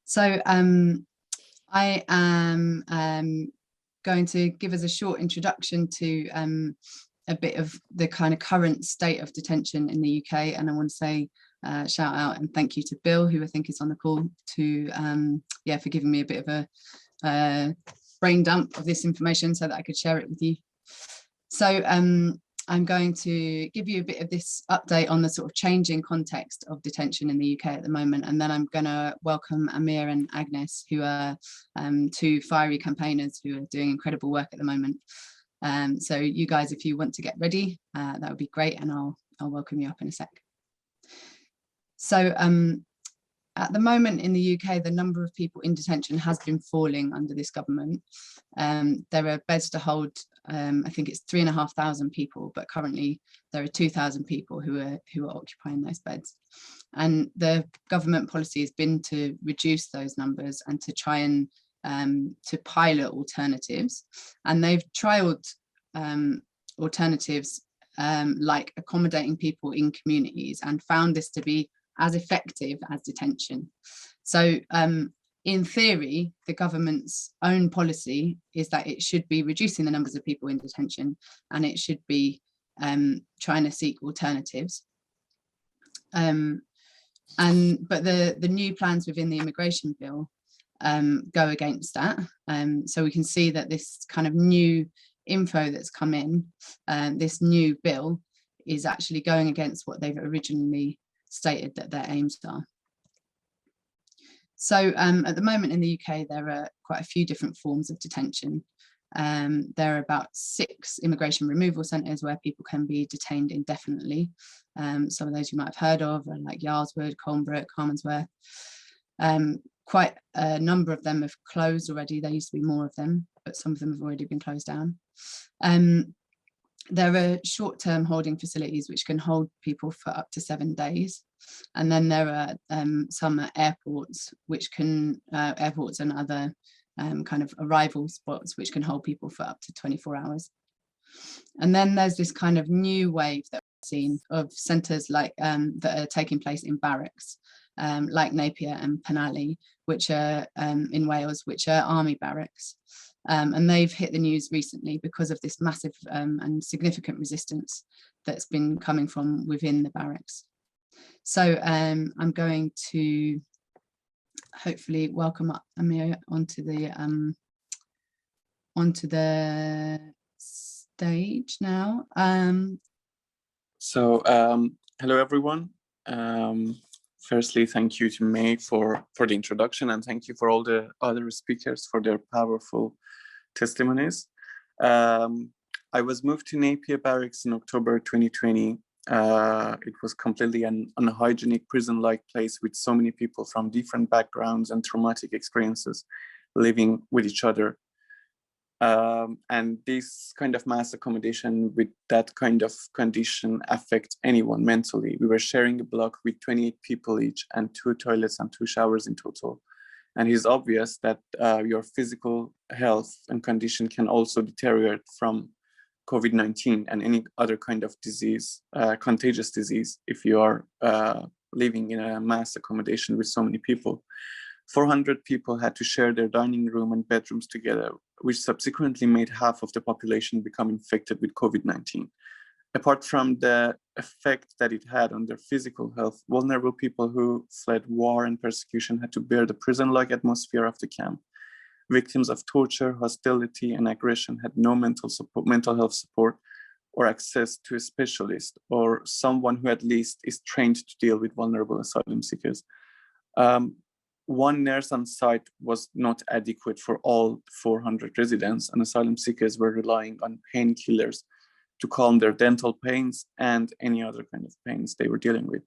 So I am going to give us a short introduction to a bit of the kind of current state of detention in the UK. And I want to say shout out and thank you to Bill, who I think is on the call, to for giving me a bit of a brain dump of this information so that I could share it with you. So I'm going to give you a bit of this update on the sort of changing context of detention in the UK at the moment, and then I'm going to welcome Amir and Agnes, who are two fiery campaigners who are doing incredible work at the moment. So you guys, if you want to get ready, that would be great, and I'll welcome you up in a sec. So at the moment in the UK, the number of people in detention has been falling under this government. There are beds to hold, I think it's 3,500 people, but currently there are 2,000 people who are occupying those beds. And the government policy has been to reduce those numbers and to try and to pilot alternatives. And they've trialed alternatives like accommodating people in communities and found this to be as effective as detention. So in theory, the government's own policy is that it should be reducing the numbers of people in detention, and it should be trying to seek alternatives. But the new plans within the immigration bill go against that. So we can see that this kind of new info that's come in, this new bill, is actually going against what they've originally stated that their aims are. So at the moment in the UK, there are quite a few different forms of detention. There are about 6 immigration removal centres where people can be detained indefinitely. Some of those you might have heard of are like Yardswood, Colnbrook, Harmondsworth. Quite a number of them have closed already. There used to be more of them, but some of them have already been closed down. There are short-term holding facilities which can hold people for up to 7 days. And then there are some at airports, which can, airports and other kind of arrival spots, which can hold people for up to 24 hours. And then there's this kind of new wave that we've seen of centres like that are taking place in barracks, like Napier and Penally, which are in Wales, which are army barracks. And they've hit the news recently because of this massive and significant resistance that's been coming from within the barracks. So I'm going to hopefully welcome up Amir onto the stage now. Hello everyone. Firstly, thank you to May for the introduction, and thank you for all the other speakers for their powerful testimonies. I was moved to Napier Barracks in October 2020. It was completely an unhygienic prison-like place with so many people from different backgrounds and traumatic experiences living with each other. And this kind of mass accommodation with that kind of condition affects anyone mentally. We were sharing a block with 28 people each and 2 toilets and 2 showers in total. And it's obvious that your physical health and condition can also deteriorate from COVID-19 and any other kind of disease, contagious disease, if you are living in a mass accommodation with so many people. 400 people had to share their dining room and bedrooms together, which subsequently made half of the population become infected with COVID-19. Apart from the effect that it had on their physical health, vulnerable people who fled war and persecution had to bear the prison-like atmosphere of the camp. Victims of torture, hostility, and aggression had no mental health support or access to a specialist or someone who at least is trained to deal with vulnerable asylum seekers. One nurse on site was not adequate for all 400 residents, and asylum seekers were relying on painkillers to calm their dental pains and any other kind of pains they were dealing with.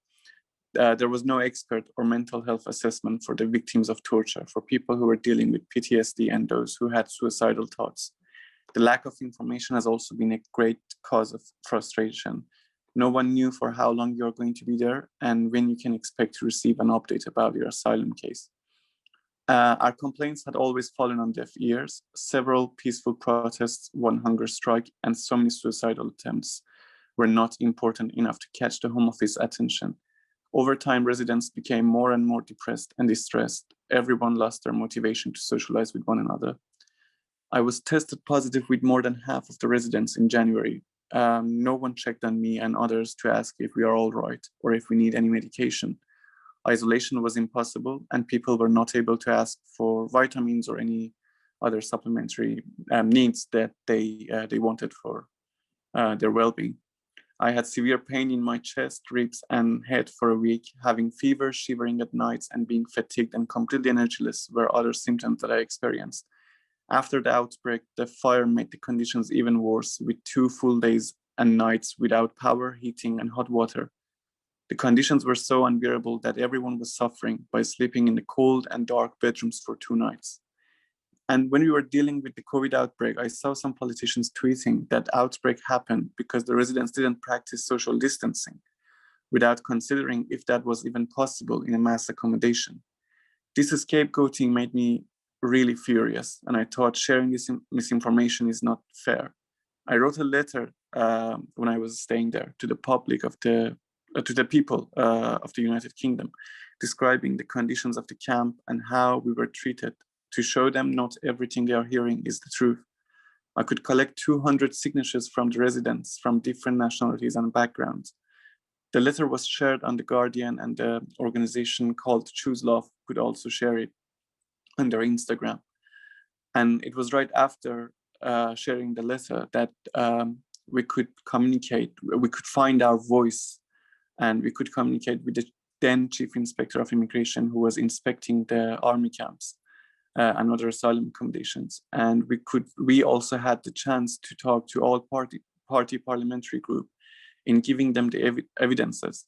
There was no expert or mental health assessment for the victims of torture, for people who were dealing with PTSD and those who had suicidal thoughts. The lack of information has also been a great cause of frustration. No one knew for how long you're going to be there and when you can expect to receive an update about your asylum case. Our complaints had always fallen on deaf ears. Several peaceful protests, one hunger strike, and so many suicidal attempts were not important enough to catch the Home Office attention. Over time, residents became more and more depressed and distressed. Everyone lost their motivation to socialize with one another. I was tested positive with more than half of the residents in January. No one checked on me and others to ask if we are all right or if we need any medication. Isolation was impossible, and people were not able to ask for vitamins or any other supplementary needs that they wanted for their well-being. I had severe pain in my chest, ribs, and head for a week. Having fever, shivering at nights, and being fatigued and completely energyless were other symptoms that I experienced. After the outbreak, the fire made the conditions even worse, with 2 full days and nights without power, heating, and hot water. The conditions were so unbearable that everyone was suffering by sleeping in the cold and dark bedrooms for 2 nights. And when we were dealing with the COVID outbreak, I saw some politicians tweeting that outbreak happened because the residents didn't practice social distancing, without considering if that was even possible in a mass accommodation. This scapegoating made me really furious, and I thought sharing this misinformation is not fair. I wrote a letter when I was staying there to the public of to the people of the United Kingdom, describing the conditions of the camp and how we were treated, to show them not everything they are hearing is the truth. I could collect 200 signatures from the residents from different nationalities and backgrounds. The letter was shared on The Guardian, and the organization called Choose Love could also share it on their Instagram. And it was right after sharing the letter that we could communicate, we could find our voice, and we could communicate with the then Chief Inspector of Immigration, who was inspecting the army camps and other asylum accommodations. And we also had the chance to talk to all party parliamentary group in giving them the evidences.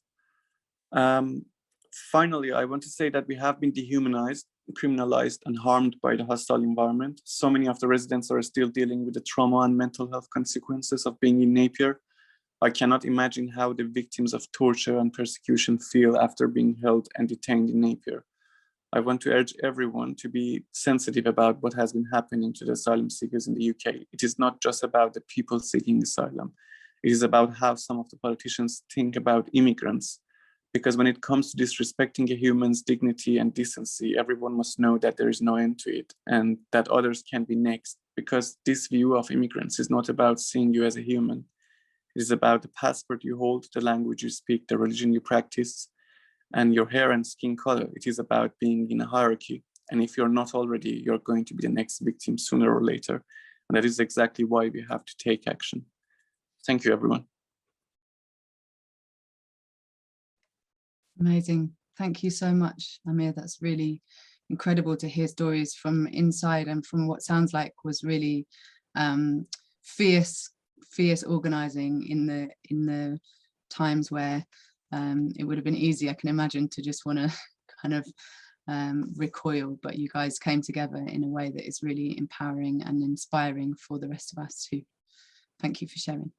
Finally, I want to say that we have been dehumanized, criminalized, and harmed by the hostile environment. So many of the residents are still dealing with the trauma and mental health consequences of being in Napier. I cannot imagine how the victims of torture and persecution feel after being held and detained in Napier. I want to urge everyone to be sensitive about what has been happening to the asylum seekers in the UK. It is not just about the people seeking asylum. It is about how some of the politicians think about immigrants. Because when it comes to disrespecting a human's dignity and decency, everyone must know that there is no end to it and that others can be next. Because this view of immigrants is not about seeing you as a human. It is about the passport you hold, the language you speak, the religion you practice, and your hair and skin color. It is about being in a hierarchy. And if you're not already, you're going to be the next victim sooner or later. And that is exactly why we have to take action. Thank you, everyone. Amazing. Thank you so much, Amir. That's really incredible to hear stories from inside and from what sounds like was really fierce organizing in the times where it would have been easy, I can imagine, to just want to kind of recoil, but you guys came together in a way that is really empowering and inspiring for the rest of us too. Thank you for sharing.